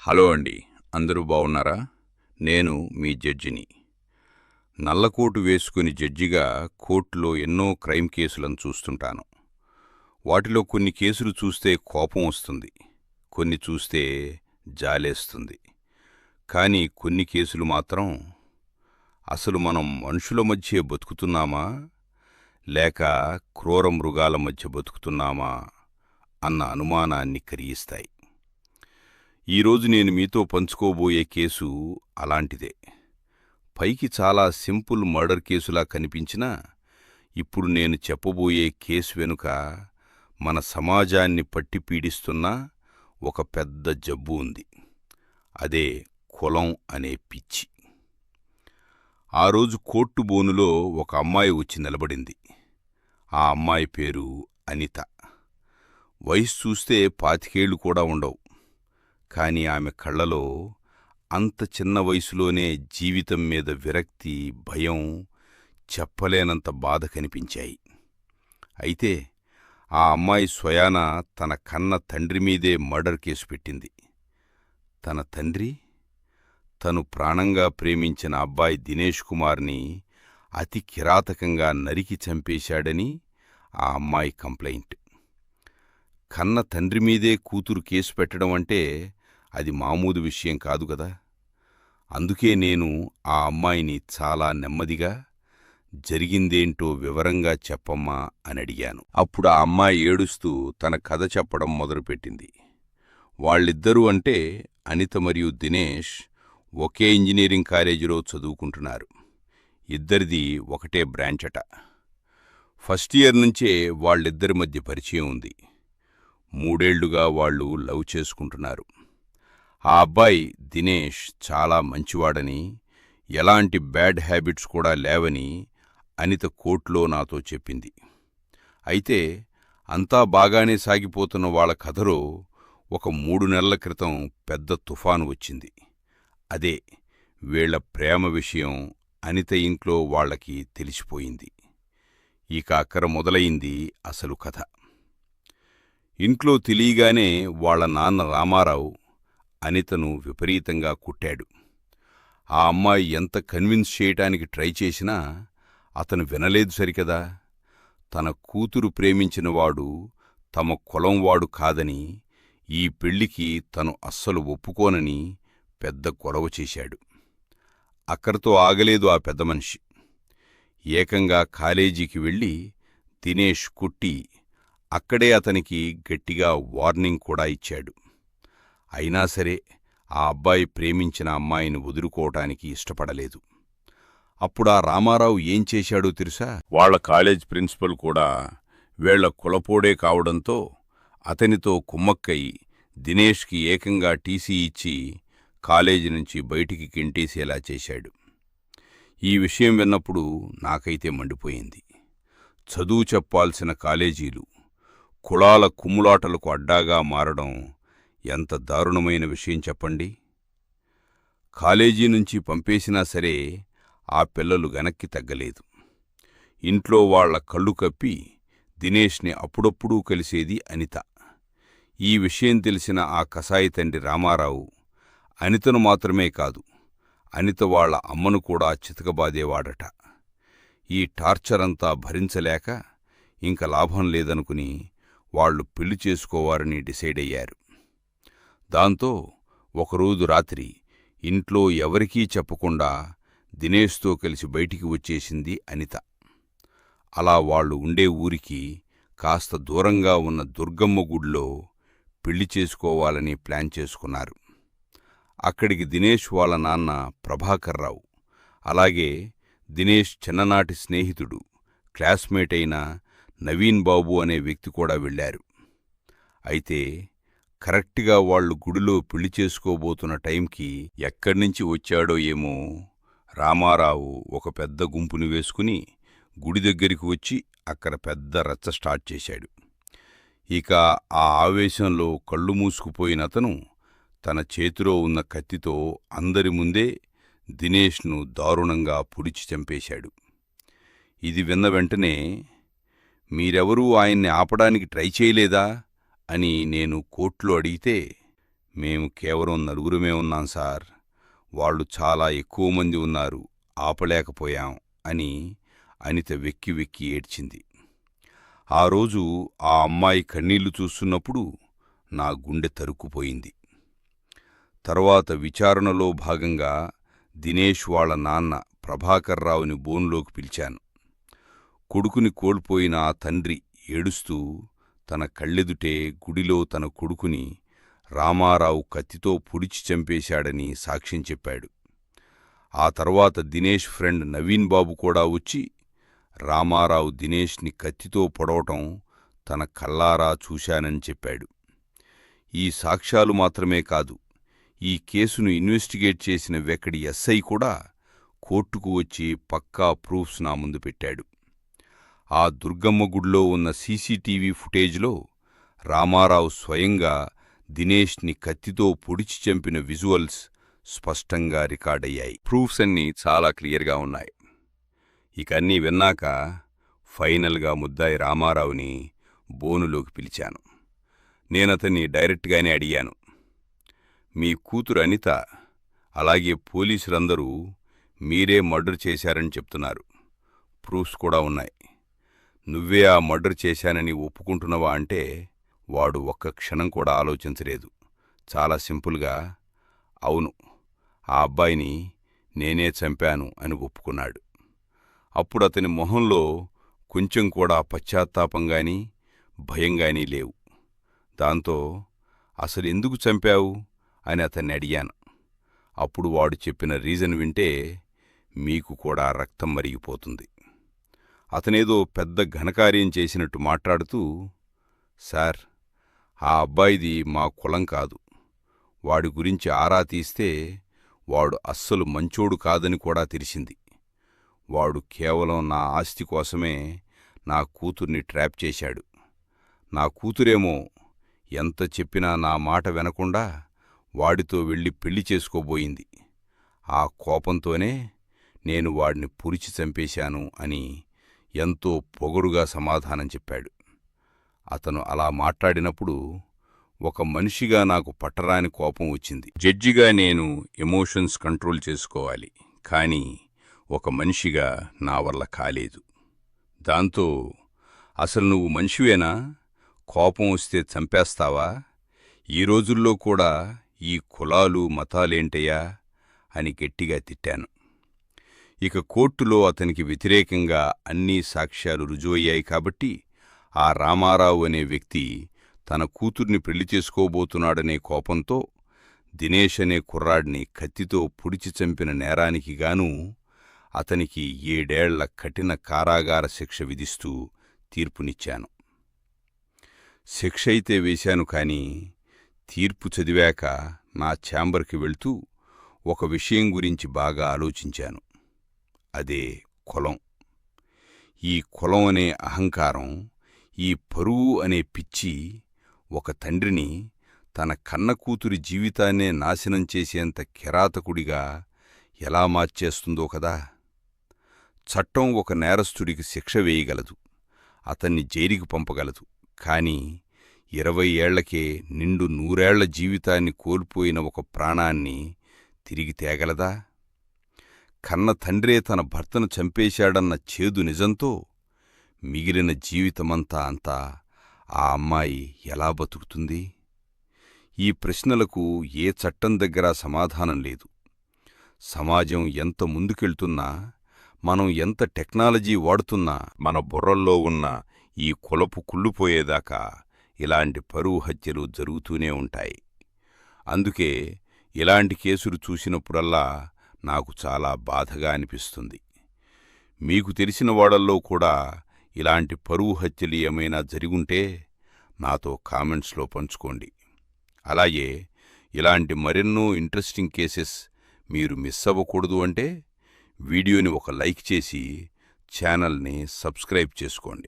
Hello అండి. అందరూ బావున్నారా? నేను మీ జడ్జిని. నల్లకోటు వేసుకుని జడ్జిగా కోర్టులో ఎన్నో క్రైమ్ కేసులను చూస్తుంటాను. వాటిలో కొన్ని కేసులు చూస్తే కోపం వస్తుంది, కొన్ని చూస్తే జాలేస్తుంది. కానీ కొన్ని కేసులు మాత్రం అసలు మనం మనుషుల మధ్యే బతుకుతున్నామా లేక క్రూర మృగాల మధ్య బతుకుతున్నామా అన్న అనుమానాన్ని కలిగిస్తాయి. ఈరోజు నేను మీతో పంచుకోబోయే కేసు అలాంటిదే. పైకి చాలా సింపుల్ మర్డర్ కేసులా కనిపించినా ఇప్పుడు నేను చెప్పబోయే కేసు వెనుక మన సమాజాన్ని పట్టి పీడిస్తున్న ఒక పెద్ద జబ్బు ఉంది. అదే కులం అనే పిచ్చి. ఆ రోజు కోర్టు బోనులో ఒక అమ్మాయి వచ్చి నిలబడింది. ఆ అమ్మాయి పేరు అనిత. వయసు చూస్తే 25 ఏళ్లు కూడా ఉండవు. కాని ఆమె కళ్లలో అంత చిన్న వయసులోనే జీవితం మీద విరక్తి, భయం, చెప్పలేనంత బాధ కనిపించాయి. అయితే ఆ అమ్మాయి స్వయాన తన కన్న తండ్రి మీదే మర్డర్ కేసు పెట్టింది. తన తండ్రి తను ప్రాణంగా ప్రేమించిన అబ్బాయి దినేష్ కుమార్ని అతి కిరాతకంగా నరికి చంపేశాడని ఆ అమ్మాయి కంప్లైంట్. కన్న తండ్రి మీదే కూతురు కేసు పెట్టడం అంటే అది మామూలు విషయం కాదు గదా. అందుకే నేను ఆ అమ్మాయిని చాలా నెమ్మదిగా జరిగిందేంటో వివరంగా చెప్పమ్మా అని అడిగాను. అప్పుడు ఆ అమ్మాయి ఏడుస్తూ తన కథ చెప్పడం మొదలుపెట్టింది. వాళ్ళిద్దరూ అంటే అనిత మరియు దినేష్ ఒకే ఇంజనీరింగ్ కాలేజీలో చదువుకుంటున్నారు. ఇద్దరిది ఒకటే బ్రాంచట. ఫస్ట్ ఇయర్ నుంచే వాళ్ళిద్దరి మధ్య పరిచయం ఉంది. 3 ఏళ్లుగా వాళ్ళు లవ్ చేసుకుంటున్నారు. ఆ అబ్బాయి దినేష్ చాలా మంచివాడని, ఎలాంటి బ్యాడ్ హ్యాబిట్స్ కూడా లేవని అనిత కోర్టులో నాతో చెప్పింది. అయితే అంతా బాగానే సాగిపోతున్న వాళ్ళ కథలో ఒక 3 నెలల క్రితం పెద్ద తుఫాను వచ్చింది. అదే వీళ్ల ప్రేమ విషయం అనిత ఇంట్లో వాళ్లకి తెలిసిపోయింది. ఇక అక్కర మొదలయింది అసలు కథ. ఇంట్లో తెలియగానే వాళ్ల నాన్న రామారావు అనితను విపరీతంగా కుట్టాడు. ఆ అమ్మాయి ఎంత కన్విన్స్ చేయటానికి ట్రై చేసినా అతను వినలేదు సరికదా. తన కూతురు ప్రేమించినవాడు తమ కులంవాడు కాదని, ఈ పెళ్లికి తను అస్సలు ఒప్పుకోనని పెద్ద గొడవ చేశాడు. అక్కడితో ఆగలేదు ఆ పెద్ద మనిషి. ఏకంగా కాలేజీకి వెళ్ళి దినేష్ కుట్టి అక్కడే అతనికి గట్టిగా వార్నింగ్ కూడా ఇచ్చాడు. అయినా సరే ఆ అబ్బాయి ప్రేమించిన అమ్మాయిని వదులుకోవటానికి ఇష్టపడలేదు. అప్పుడా రామారావు ఏం చేశాడో తెలుసా? వాళ్ల కాలేజ్ ప్రిన్సిపల్ కూడా వీళ్ల కులపోడే కావడంతో అతనితో కుమ్మక్కై దినేష్కి ఏకంగా టీసీ ఇచ్చి కాలేజీ నుంచి బయటికి కింటేసేలా చేశాడు. ఈ విషయం విన్నప్పుడు నాకైతే మండిపోయింది. చదువు చెప్పాల్సిన కాలేజీలు కులాల కుమ్ములాటలకు అడ్డాగా మారడం ఎంత దారుణమైన విషయం చెప్పండి. కాలేజీ నుంచి పంపేసినా సరే ఆ పిల్లలు వెనక్కి తగ్గలేదు. ఇంట్లో వాళ్ల కళ్ళు కప్పి దినేష్ని అప్పుడప్పుడూ కలిసేది అనిత. ఈ విషయం తెలిసిన ఆ కసాయి తండ్రి రామారావు అనితను మాత్రమే కాదు, అనిత వాళ్ల అమ్మను కూడా చితకబాదేవాడట. ఈ టార్చరంతా భరించలేక ఇంక లాభం లేదనుకుని వాళ్లు పెళ్లి చేసుకోవాలని డిసైడయ్యారు. దాంతో ఒకరోజు రాత్రి ఇంట్లో ఎవరికీ చెప్పకుండా దినేష్తో కలిసి బయటికి వచ్చేసింది అనిత. అలా వాళ్లు ఉండే ఊరికి కాస్త దూరంగా ఉన్న దుర్గమ్మ గుడిలో పెళ్లి చేసుకోవాలని ప్లాన్ చేసుకున్నారు. అక్కడికి దినేష్ వాళ్ల నాన్న ప్రభాకర్రావు, అలాగే దినేష్ చిన్ననాటి స్నేహితుడు, క్లాస్మేట్ అయిన నవీన్ బాబు అనే వ్యక్తి కూడా వెళ్లారు. అయితే కరెక్ట్గా వాళ్లు గుడిలో పెళ్లి చేసుకోబోతున్న టైంకి ఎక్కడ్నుంచి వచ్చాడో ఏమో రామారావు ఒక పెద్ద గుంపుని వేసుకుని గుడి దగ్గరికి వచ్చి అక్కడ పెద్ద రచ్చ స్టార్ట్ చేశాడు. ఇక ఆ ఆవేశంలో కళ్ళు మూసుకుపోయిన అతను తన చేతిలో ఉన్న కత్తితో అందరి ముందే దినేష్ను దారుణంగా పొడిచి చంపేశాడు. ఇది విన్న వెంటనే, మీరెవరూ ఆయన్ని ఆపడానికి ట్రై చేయలేదా అని నేను కోర్టులో అడిగితే, మేము కేవలం నలుగురమే ఉన్నాం సార్. వాళ్ళు చాలా ఎక్కువ మంది ఉన్నారు, ఆపలేకపోయాం అని అనిత వెక్కి వెక్కి ఏడ్చింది. ఆ రోజు ఆ అమ్మాయి కన్నీళ్లు చూస్తున్నప్పుడు నా గుండె తరుక్కుపోయింది. తర్వాత విచారణలో భాగంగా దినేష్ వాళ్ళ నాన్న ప్రభాకర్రావుని బోన్లోకి పిలిచాను. కొడుకుని కోల్పోయిన ఆ తండ్రి ఏడుస్తూ తన కళ్ళెదుటే గుడిలో తన కొడుకుని రామారావు కత్తితో పొడిచి చంపేశాడని సాక్ష్యం చెప్పాడు. ఆ తర్వాత దినేష్ ఫ్రెండ్ నవీన్ బాబు కూడా వచ్చి రామారావు దినేష్ని కత్తితో పొడవటం తన కళ్ళారా చూశానని చెప్పాడు. ఈ సాక్ష్యాలు మాత్రమే కాదు, ఈ కేసును ఇన్వెస్టిగేట్ చేసిన వెక్కడి ఎస్ఐ కూడా కోర్టుకు వచ్చి పక్కా ప్రూఫ్స్ నా ముందు పెట్టాడు. ఆ దుర్గమ్మ గుడిలో ఉన్న సీసీటీవీ ఫుటేజ్లో రామారావు స్వయంగా దినేష్ని కత్తితో పొడిచి చంపిన విజువల్స్ స్పష్టంగా రికార్డయ్యాయి. ప్రూఫ్స్ అన్నీ చాలా క్లియర్గా ఉన్నాయి. ఇక అన్నీ విన్నాక ఫైనల్గా ముద్దాయి రామారావుని బోనులోకి పిలిచాను. నేనతన్ని డైరెక్ట్గానే అడిగాను, మీ కూతురు అనిత, అలాగే పోలీసులందరూ మీరే మర్డర్ చేశారని చెప్తున్నారు. ప్రూఫ్స్ కూడా ఉన్నాయి. నువ్వే ఆ మర్డర్ చేశానని ఒప్పుకుంటున్నావా అంటే వాడు ఒక్క క్షణం కూడా ఆలోచించలేదు. చాలా సింపుల్గా, అవును, ఆ అబ్బాయిని నేనే చంపాను అని ఒప్పుకున్నాడు. అప్పుడు అతని మొహంలో కొంచెం కూడా పశ్చాత్తాపంగానీ భయంగానీ లేవు. దాంతో అసలెందుకు చంపావు అని అతన్ని అడిగాను. అప్పుడు వాడు చెప్పిన రీజన్ వింటే మీకు కూడా రక్తం మరిగిపోతుంది. అతనేదో పెద్ద ఘనకార్యం చేసినట్టు మాట్లాడుతూ, సార్, ఆ అబ్బాయిది మా కులం కాదు. వాడి గురించి ఆరా తీస్తే వాడు అస్సలు మంచోడు కాదని కూడా తెలిసింది. వాడు కేవలం నా ఆస్తి కోసమే నా కూతుర్ని ట్రాప్ చేశాడు. నా కూతురేమో ఎంత చెప్పినా నా మాట వినకుండా వాడితో వెళ్ళి పెళ్లి చేసుకోబోయింది. ఆ కోపంతోనే నేను వాడిని పొడిచి చంపేశాను అని ఎంతో పొగరుగా సమాధానం చెప్పాడు. అతను అలా మాట్లాడినప్పుడు ఒక మనిషిగా నాకు పట్టరాని కోపం వచ్చింది. జడ్జిగా నేను ఎమోషన్స్ కంట్రోల్ చేసుకోవాలి, కానీ ఒక మనిషిగా నా వల్ల కాలేదు. దాంతో, అసలు నువ్వు మనిషివేనా? కోపం వస్తే చంపేస్తావా? ఈ రోజుల్లో కూడా ఈ కులాలు మతాలేంటయ్యా అని గట్టిగా తిట్టాను. ఇక కోర్టులో అతనికి వ్యతిరేకంగా అన్నీ సాక్ష్యాలు రుజువయ్యాయి కాబట్టి ఆ రామారావు అనే వ్యక్తి తన కూతుర్ని పెళ్లి చేసుకోబోతున్నాడనే కోపంతో దినేష్ అనే కుర్రాడిని కత్తితో పొడిచి చంపిన నేరానికి గాను అతనికి 7 ఏళ్ల కఠిన కారాగార శిక్ష విధిస్తూ తీర్పునిచ్చాను. శిక్ష అయితే వేశాను, కానీ తీర్పు చదివాక నా ఛాంబర్కి వెళ్తూ ఒక విషయం గురించి బాగా ఆలోచించాను. అదే కులం. ఈ కులం అనే అహంకారం, ఈ పరువు అనే పిచ్చి ఒక తండ్రిని తన కన్న కూతురి జీవితాన్నే నాశనం చేసేంత కిరాతకుడిగా ఎలా మార్చేస్తుందో కదా. చట్టం ఒక నేరస్తుడికి శిక్ష వేయగలదు, అతన్ని జైలుకి పంపగలదు. కానీ 20 ఏళ్లకే నిండు 100 ఏళ్ల జీవితాన్ని కోల్పోయిన ఒక ప్రాణాన్ని తిరిగి తేగలదా? కన్న తండ్రే తన భర్తను చంపేశాడన్న చేదు నిజంతో మిగిలిన జీవితమంతా అంతా ఆ అమ్మాయి ఎలా బతుకుతుంది? ఈ ప్రశ్నలకు ఏ చట్టం దగ్గర సమాధానం లేదు. సమాజం ఎంత ముందుకెళ్తున్నా, మనం ఎంత టెక్నాలజీ వాడుతున్నా, మన బుర్రల్లో ఉన్న ఈ కులపు కుళ్ళుపోయేదాకా ఇలాంటి పరువు హత్యలు జరుగుతూనే ఉంటాయి. అందుకే ఇలాంటి కేసులు చూసినప్పుడల్లా నాకు చాలా బాధగా అనిపిస్తుంది. మీకు తెలిసిన వాళ్లల్లో కూడా ఇలాంటి పరువు హత్యలు ఏమైనా జరిగుంటే నాతో కామెంట్స్లో పంచుకోండి. అలాగే ఇలాంటి మరెన్నో ఇంట్రెస్టింగ్ కేసెస్ మీరు మిస్ అవ్వకూడదు అంటే వీడియోని ఒక లైక్ చేసి ఛానల్ని సబ్స్క్రైబ్ చేసుకోండి.